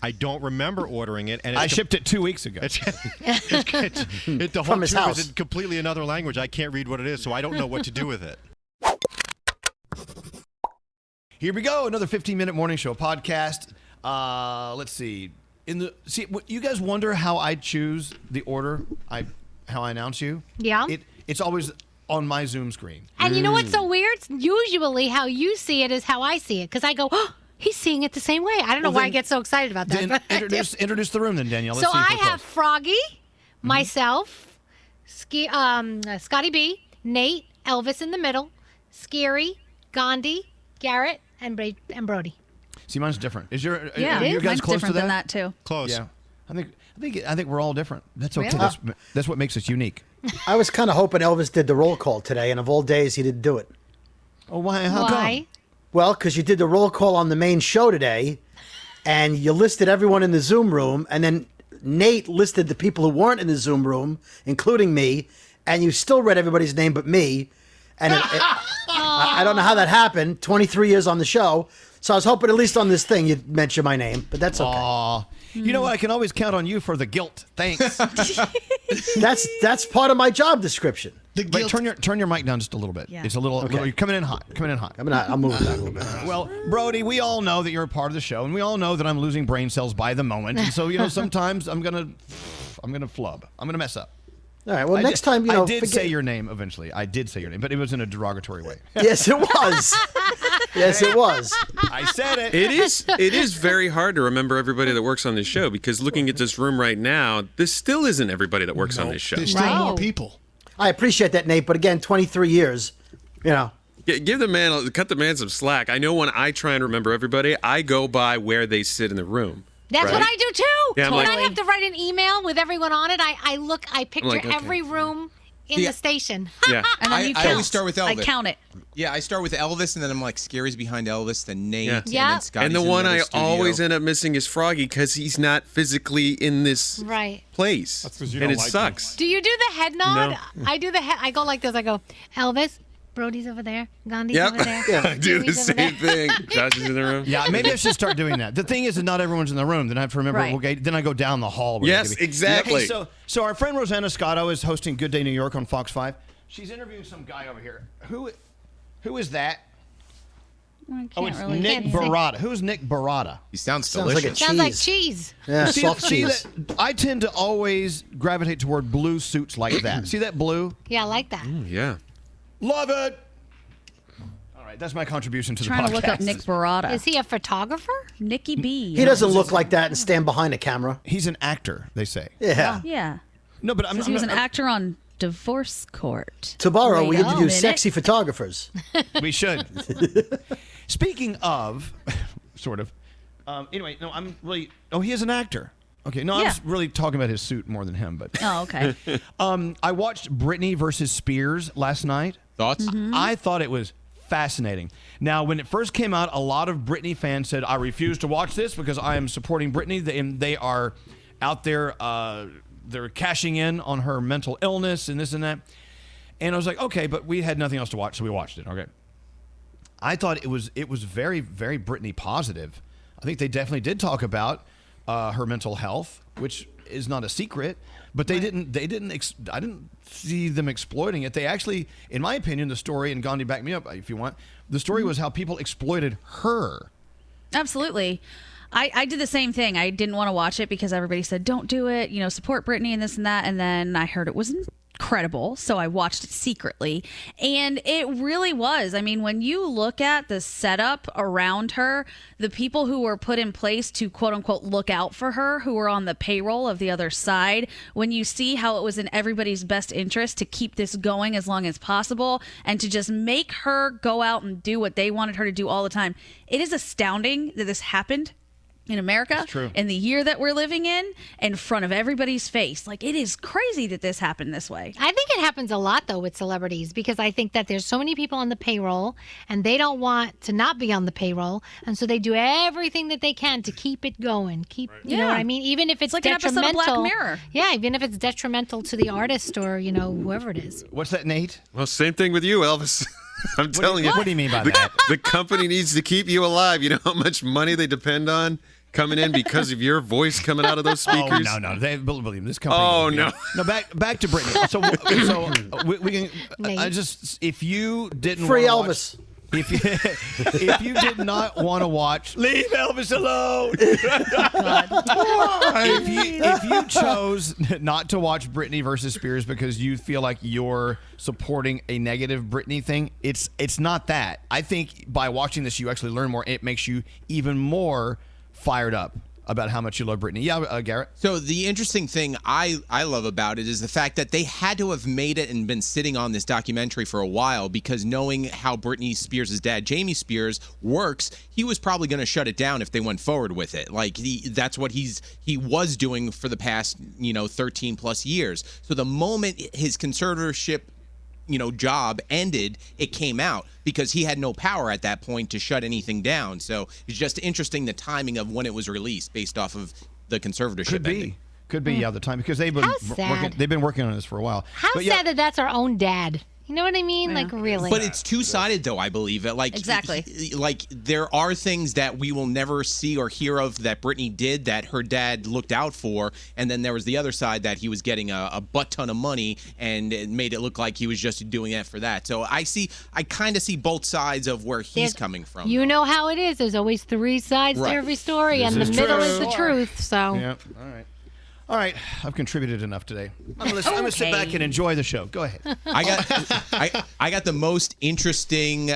I don't remember ordering it. And I shipped it 2 weeks ago. The whole From his tube house. is in completely another language. I can't read what it is, so I don't know what to do with it. Here we go. Another 15-minute morning show podcast. Let's see. You guys wonder how I choose the order? How I announce you? Yeah. It's always on my Zoom screen. And you know what's so weird? Usually how you see it is how I see it. Because I go, oh, he's seeing it the same way. I don't know why I get so excited about that. Then introduce the room then, Danielle. Let's So see if I we're have close. Froggy, myself, Scotty B, Nate, Elvis in the middle, Scary, Gandhi, Garrett, and Brody. See, mine's different. Are you mine's guys close different to that? than that too. Close. Yeah. I think we're all different. That's okay. Really? That's what makes us unique. I was kind of hoping Elvis did the roll call today, and of all days, he didn't do it. Oh, why? How Why? come? Well, because you did the roll call on the main show today, and you listed everyone in the Zoom room, and then Nate listed the people who weren't in the Zoom room, including me, and you still read everybody's name but me. And I don't know how that happened. 23 years on the show. So I was hoping at least on this thing you'd mention my name, but that's okay. Aw. You know what? I can always count on you for the guilt. Thanks. That's part of my job description. Wait, turn your mic down just a little bit. Yeah. It's a little. You're coming in hot. I'll move it back a little bit. Well, Brody, we all know that you're a part of the show, and we all know that I'm losing brain cells by the moment. And so, sometimes I'm gonna flub. I'm gonna mess up. All right. Well, next time, I did say your name eventually. I did say your name, but it was in a derogatory way. Yes, it was. Yes, it was. I said it. It is very hard to remember everybody that works on this show because looking at this room right now, this still isn't everybody that works on this show. There's still more people. I appreciate that, Nate, but again, 23 years, Give the man, cut the man some slack. I know when I try and remember everybody, I go by where they sit in the room. That's what I do too. Yeah, When I have to write an email with everyone on it, I picture like, okay. every room in the station. Yeah. And then you count. I always start with Elvis. I count it. Yeah, I start with Elvis, and then I'm like, Scary's behind Elvis, then Nate, and Yeah. then Scotty's And the in one other I studio. always end up missing is Froggy because he's not physically in this Right. place. That's 'cause you and don't it like sucks. Do you do the head nod? No. I do the head. I go like this. I go, Elvis, Brody's over there, Gandhi's over there. I do the Jimmy's over there. same thing. Josh is in the room. Yeah, maybe I should start doing that. The thing is that not everyone's in the room. Then I have to remember. Right. Okay, then I go down the hall. where Yes, they could be. exactly. Okay, so our friend Rosanna Scotto is hosting Good Day New York on Fox 5. She's interviewing some guy over here. Who is that? I Oh, can't it's really Nick see. Burrata. Who's Nick Burrata? He sounds Sounds like a delicious. Sounds like Cheese. cheese. Yeah, See, soft see cheese. that? I tend to always gravitate toward blue suits like that. See that blue? Yeah, I like that. Yeah. Love it. All right, that's my contribution to the Trying podcast. to look up Nick Burrata. Is he a photographer? Nicky B. He doesn't look like that and stand behind a camera. He's an actor, they say. Yeah. Yeah. No, but I'm. Says he was an actor on Divorce Court. Tomorrow we Wait a introduce minute. sexy photographers. We should. Speaking of, sort of. Anyway, no, I'm really. Oh, he is an actor. Okay, no, I Yeah. was really talking about his suit more than him. But Oh, okay. I watched Britney versus Spears last night. Thoughts? I thought it was fascinating. Now, when it first came out, a lot of Britney fans said, "I refuse to watch this because I am supporting Britney." And they are out there. They're cashing in on her mental illness and this and that. And I was like, okay, but we had nothing else to watch, so we watched it. Okay. I thought it was very, very Britney positive. I think they definitely did talk about her mental health, which is not a secret. But I didn't see them exploiting it. They actually, in my opinion, the story, and Gandhi, back me up if you want, the story was how people exploited her. Absolutely. I did the same thing. I didn't want to watch it because everybody said, don't do it, support Britney and this and that. And then I heard it was incredible. So I watched it secretly. And it really was. I mean, when you look at the setup around her, the people who were put in place to quote unquote look out for her, who were on the payroll of the other side, when you see how it was in everybody's best interest to keep this going as long as possible and to just make her go out and do what they wanted her to do all the time, it is astounding that this happened in America, in the year that we're living in front of everybody's face. Like, it is crazy that this happened this way. I think it happens a lot, though, with celebrities, because I think that there's so many people on the payroll, and they don't want to not be on the payroll, and so they do everything that they can to keep it going. You know what I mean? Even if it's like an episode of detrimental. Black Mirror. Yeah, even if it's detrimental to the artist or, whoever it is. What's that, Nate? Well, same thing with you, Elvis. I'm telling you. What do you mean by that? The company needs to keep you alive. You know how much money they depend on? coming in because of your voice coming out of those speakers? Oh, no. Believe me, this company. Oh, no. No, back to Britney. So we can. If you didn't Free wanna Elvis. If you did not want to watch, leave Elvis alone. If you chose not to watch Britney versus Spears because you feel like you're supporting a negative Britney thing, it's not that. I think by watching this, you actually learn more. It makes you even more fired up about how much you love Britney. Yeah, Garrett? So the interesting thing I love about it is the fact that they had to have made it and been sitting on this documentary for a while, because knowing how Britney Spears' dad, Jamie Spears, works, he was probably going to shut it down if they went forward with it. Like, that's what he was doing for the past, 13 plus years. So the moment his conservatorship job ended, it came out, because he had no power at that point to shut anything down. So it's just interesting the timing of when it was released based off of the conservatorship ending. Could be, the time, because they've been working on this for a while. How sad that that's our own dad. You know what I mean? Like, really. But it's two-sided, though, I believe. Exactly. There are things that we will never see or hear of that Britney did that her dad looked out for, and then there was the other side that he was getting a butt ton of money, and it made it look like he was just doing that for that. So I kind of see both sides of where he's coming from. You know how it is. There's always three sides to every story, and the middle is the truth. So. Yeah. All right, I've contributed enough today. I'm gonna sit back and enjoy the show. Go ahead. I got the most interesting,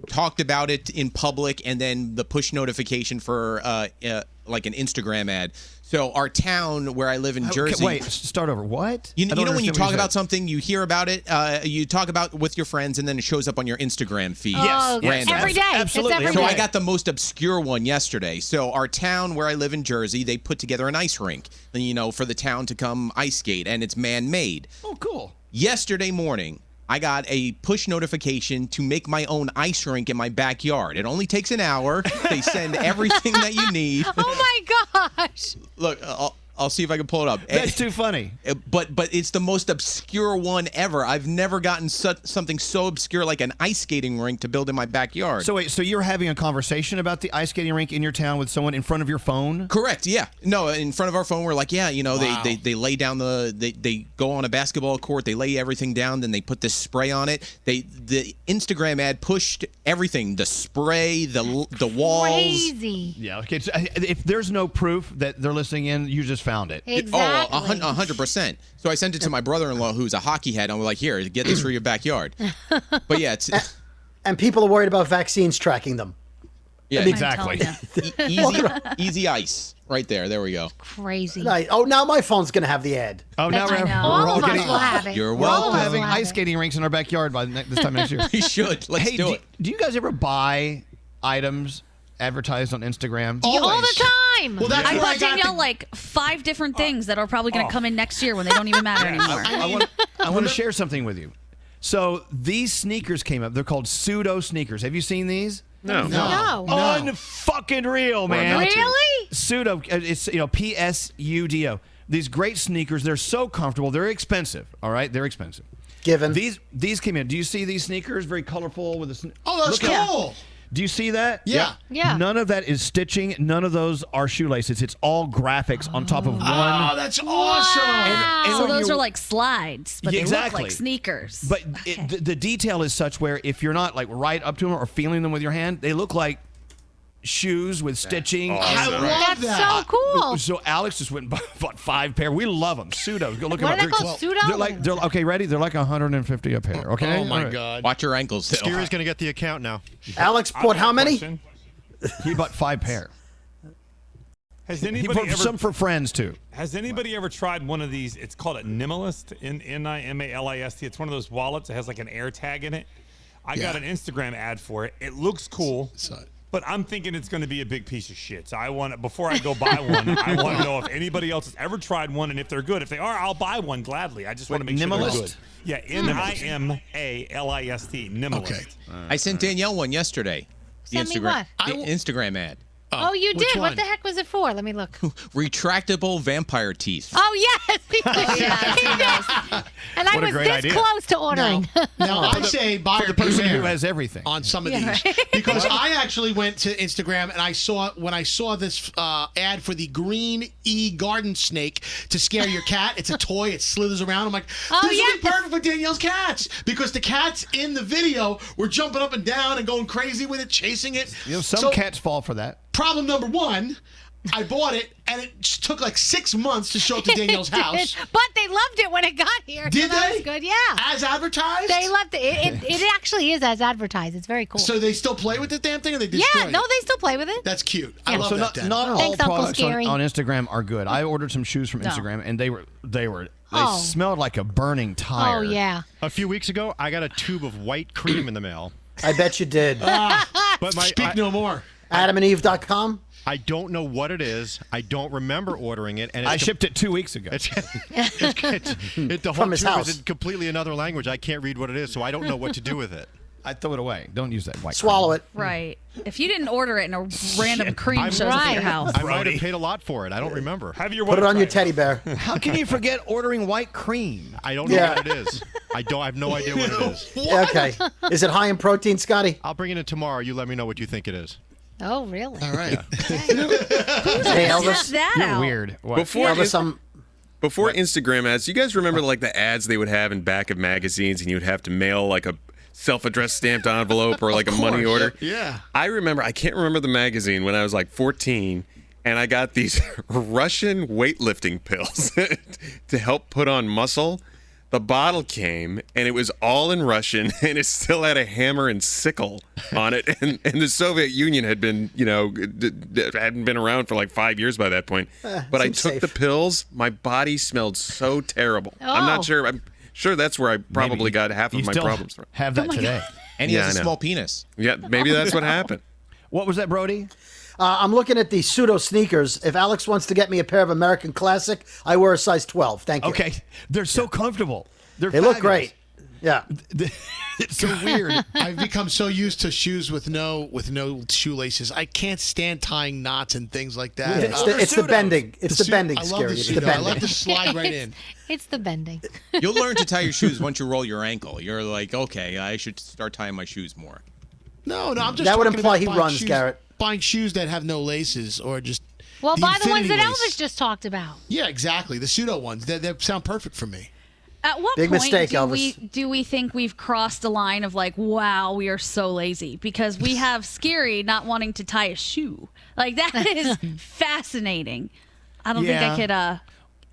talked about it in public, and then the push notification for like an Instagram ad. So our town where I live in Jersey. Wait, start over. What? You know when you talk about something, you hear about it, you talk about it with your friends, and then it shows up on your Instagram feed. Yes. Every day. Absolutely. So I got the most obscure one yesterday. So our town where I live in Jersey, they put together an ice rink, for the town to come ice skate, and it's man-made. Oh, cool. Yesterday morning, I got a push notification to make my own ice rink in my backyard. It only takes an hour. They send everything that you need. Oh my gosh. Look, I'll see if I can pull it up. That's too funny. But it's the most obscure one ever. I've never gotten something so obscure like an ice skating rink to build in my backyard. So wait, so you're having a conversation about the ice skating rink in your town with someone in front of your phone? Correct. Yeah. No, in front of our phone, we're like, wow. They lay down they go on a basketball court, they lay everything down, then they put this spray on it. The Instagram ad pushed everything, the spray, the walls. Crazy. Yeah. Okay. So if there's no proof that they're listening in, you just found it. Exactly. 100%. So I sent it to my brother-in-law, who's a hockey head, and we're like, here, get this for your backyard. But yeah, it's... And people are worried about vaccines tracking them. Yeah, exactly. Easy ice. Right there. There we go. Crazy. Now my phone's going to have the ad. Oh, now we're all of us will have it. You're We're all welcome. having ice skating rinks in our backyard by this time next year. We should. Let's do it. Do you guys ever buy items advertised on Instagram? All the time. Well, that's I where bought got Danielle like 5 different things that are probably going to come in next year when they don't even matter anymore. I want to share something with you. So these sneakers came up. They're called pseudo sneakers. Have you seen these? No. Unfucking real, man. Really? Pseudo. It's PSUDO. These great sneakers. They're so comfortable. They're expensive. All right, they're expensive. Given. These came in. Do you see these sneakers? Very colorful with a. Oh, that's cool. Do you see that? Yeah. None of that is stitching. None of those are shoelaces. It's all graphics on top of one. Oh, that's awesome. And So when those you- are like slides, but they look Exactly. like sneakers. But the detail is such where if you're not like right up to them or feeling them with your hand, they look like shoes with stitching. I love That's that. so cool. So Alex just went and bought 5 pair. We love them. Pseudo. Go look What them are up. they called? Pseudo? They're okay. Ready? They're like 150 a pair. Okay. Oh, my All right. God. Watch your ankles. Scary's going to get the account now. Alex bought how many? He bought 5 pair. Has He anybody bought ever some for friends too. Has anybody ever tried one of these? It's called a Nimalist, Nimalist. It's one of those wallets that has like an air tag in it. I got an Instagram ad for it. It looks cool, but I'm thinking it's going to be a big piece of shit. So I want, before I go buy one, I want to know if anybody else has ever tried one and if they're good. If they are, I'll buy one gladly. I just want to make sure they're Nimalist? good. Yeah, Nimalist. Nimalist. I sent Danielle one yesterday. The Send me what? Instagram ad. Oh, you which did? one? What the heck was it for? Let me look. Retractable vampire teeth. Oh, yes. He did. And I What a was great this idea. close to ordering. Now I say buyer The person beware who has everything. on some of Yeah, these right. because I actually went to Instagram and when I saw this ad for the green garden snake to scare your cat. It's a toy. It slithers around. I'm like, this would be perfect for Danielle's cats because the cats in the video were jumping up and down and going crazy with it, chasing it. Some cats fall for that. Problem number one, I bought it, and it just took like 6 months to show up to Danielle's house. But they loved it when it got here. Did so that they? was good, yeah. As advertised? They loved it. It actually is as advertised. It's very cool. So they still play with the damn thing, or they destroy yeah, it? no, they still play with it. That's cute. I Yeah. love So that. Dan. not all Thanks, Uncle products Scary. on Instagram are good. I ordered some shoes from No. Instagram, and they Oh. smelled like a burning tire. Oh, yeah. A few weeks ago, I got a tube of white cream in the mail. I bet you did. But Speak no more. AdamandEve.com. I don't know what it is. I don't remember ordering it. And it's I shipped it 2 weeks ago. the whole From his tube house. is in completely another language. I can't read what it is, so I don't know what to do with it. I throw it away. Don't use that white. Swallow it. Right. If you didn't order it and a random cream I'm- shows up at your house. I might have paid a lot for it. I don't remember. Have your Put it on your website. teddy bear. How can you forget ordering white cream? I don't know Yeah. what it is. I have no idea what it is. Okay. Is it high in protein, Scotty? I'll bring it in tomorrow. You let me know what you think it is. Oh, really? All right. Hey, Check Elvis. that You're out. weird. What? Before Elvis, Instagram ads, you guys remember like the ads they would have in back of magazines, and you would have to mail like a self-addressed stamped envelope or like a money order. Yeah. I can't remember the magazine when I was like 14, and I got these Russian weightlifting pills to help put on muscle. The bottle came, and it was all in Russian, and it still had a hammer and sickle on it. And the Soviet Union had been, hadn't been around for like 5 years by that point. But I seems took safe. the pills. My body smelled so terrible. I'm not Oh. sure. I'm sure that's where I probably got half You of my still problems from. have that today. And he Yeah, has I a know. small penis. Yeah, maybe that's what happened. What was that, Brody? I'm looking at the pseudo sneakers. If Alex wants to get me a pair of American Classic, I wear a size 12. Thank you. Okay, they're so comfortable. They look great. Yeah. It's so weird. I've become so used to shoes with no shoelaces. I can't stand tying knots and things like that. It's the pseudos. bending. It's the bending, I love Scary. the It's the pseudo. I bending. love to slide right in. It's the bending. You'll learn to tie your shoes once you roll your ankle. You're like, okay, I should start tying my shoes more. No, I'm just That would talking imply about he buying runs, shoes, Garrett. Buying shoes that have no laces or just Well, buy the ones that infinity lace. Elvis just talked about. Yeah, exactly. The pseudo ones. They sound perfect for me. At what Big point mistake, do Elvis. do we think we've crossed a line of like, wow, we are so lazy? Because we have Scary not wanting to tie a shoe. Like, that is fascinating. I don't think I Yeah. could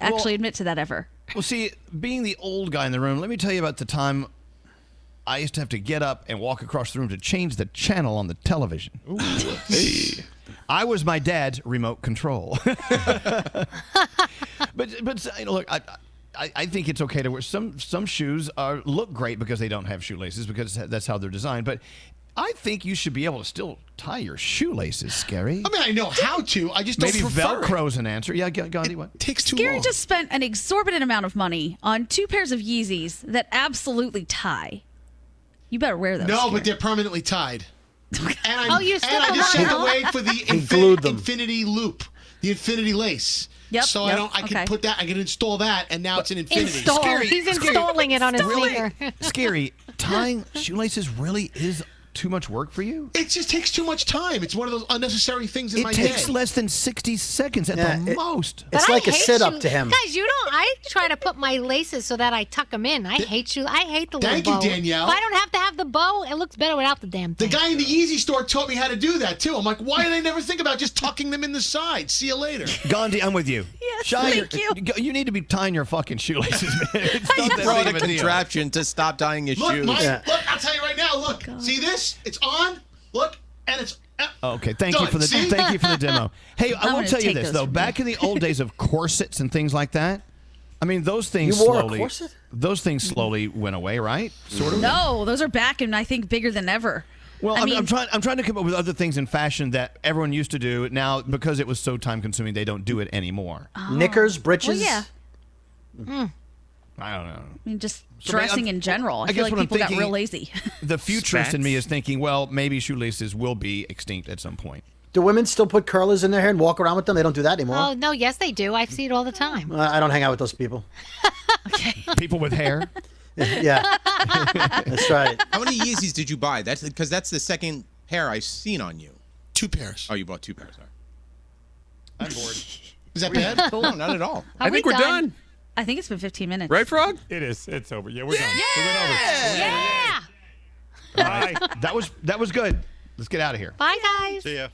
actually Well- admit to that ever. Well, see, being the old guy in the room, let me tell you about the time I used to have to get up and walk across the room to change the channel on the television. Hey. I was my dad's remote control. but look, I think it's okay to wear some shoes look great because they don't have shoelaces because that's how they're designed. But I think you should be able to still tie your shoelaces, Scary. I mean, I know how to. I just don't Maybe prefer it. Velcro's an answer. Yeah, Gandhi, what? It takes too Scary long. just spent an exorbitant amount of money on 2 pairs of Yeezys that absolutely tie. You better wear those. No, Scary. but they're permanently tied. And Oh, you still and I don't just have to know? wait for the glued them. infinity loop, the infinity lace. Yep, So yep, I can okay. put that. I can install that, and now it's an infinity. Install. Scary, He's scary. installing it on his Really? finger. Scary. Tying shoelaces really is too much work for you? It just takes too much time. It's one of those unnecessary things in It my takes day. less than 60 seconds at Yeah, the most. It's But like I a hate sit-up shoe- to him. Guys, you don't. I try to put my laces so that I tuck them in. I hate you. I hate the little Thank you, bow. Danielle. If I don't have to have the bow, it looks better without the damn The thing. guy in the Easy Store taught me how to do that too. I'm like, why did I never think about just tucking them in the side? See you later. Gandhi, I'm with you. Yes, Shine thank you. You need to be tying your fucking shoelaces, man. It's not that Brought big a of a deal. contraption to stop tying his Look, shoes. Mike, Yeah. look, I'll tell you right now. Look, see this? It's on. Look, and it's. Okay, thank you Done. for the See? thank you for the demo. Hey, I I'm will gonna tell you take this those though. from Back in the old days of corsets and things like that, I mean those things You wore a slowly. corset? Those things slowly went away, right? Sort of. No, those are back and I think bigger than ever. Well, I mean- I'm trying to come up with other things in fashion that everyone used to do. Now, because it was so time consuming, they don't do it anymore. Knickers, Well, breeches. yeah. I don't know. I mean, just So, man, dressing I'm- in general. I, I feel guess like what I'm people got thinking- real lazy. The futurist in Spats? me is thinking, well, maybe shoelaces will be extinct at some point. Do women still put curlers in their hair and walk around with them? They don't do that anymore. Oh, no, yes, they do. I see it all the time. I don't hang out with those people. People with hair. Yeah, that's right. How many Yeezys did you buy? That's because that's the second pair I've seen on you. 2 pairs. Oh, you bought 2 pairs. Sorry. I'm bored. Is that bad? No, not at all. Are I think we we're done. I think it's been 15 minutes. Right, Frog? It is. It's over. Yeah, we're done. We're Yeah. over. Bye. That was good. Let's get out of here. Bye, guys. See ya.